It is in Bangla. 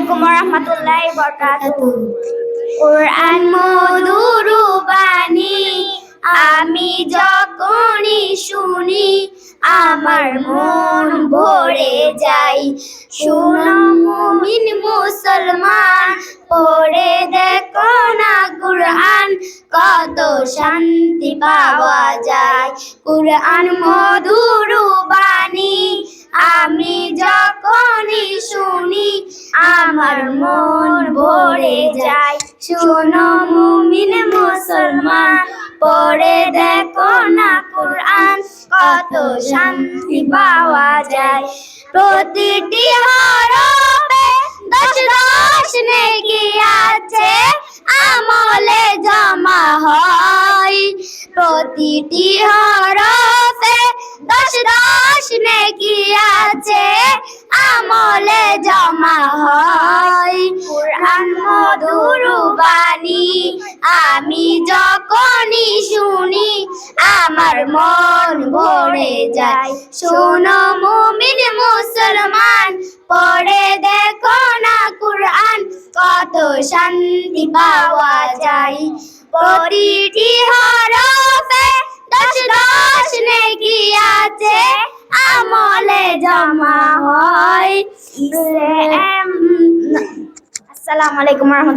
আলাইকুম ওয়া রাহমাতুল্লাহি ওয়া বারাকাতুহু। কুরআন মধুর বাণী আমি যখনই শুনি আমার মন ভরে যায়। শোনো মুমিন মুসলমান, পড়ে দেখো না কুরআন, কত শান্তি পাওয়া যায়। কুরআন মধুর বাণী আমি যখনই শুনি আমার মন ভরে যায়। শোনো মুমিন মুসলমান, পড়ে দেখো না কুরআন, কত শান্তি পাওয়া যায়। প্রতিটি হরফে 10 নেকি আছে, আমলে জমা হয়। প্রতিটি হরফে 10 নেকি আছে, আমলে জমা হয়। কুরআন মধুর বাণী আমি যখনই শুনি আমার মন ভরে যায়। শোনো মুমিন মুসলমান, পড়ে দেখো না কুরআন, কত শান্তি পাওয়া যায়। প্রতিটি হরফে 10 নেকি আছে, আমলে জমা হয়। আসসালামু আলাইকুম ওয়া রাহমাতুল্লাহ।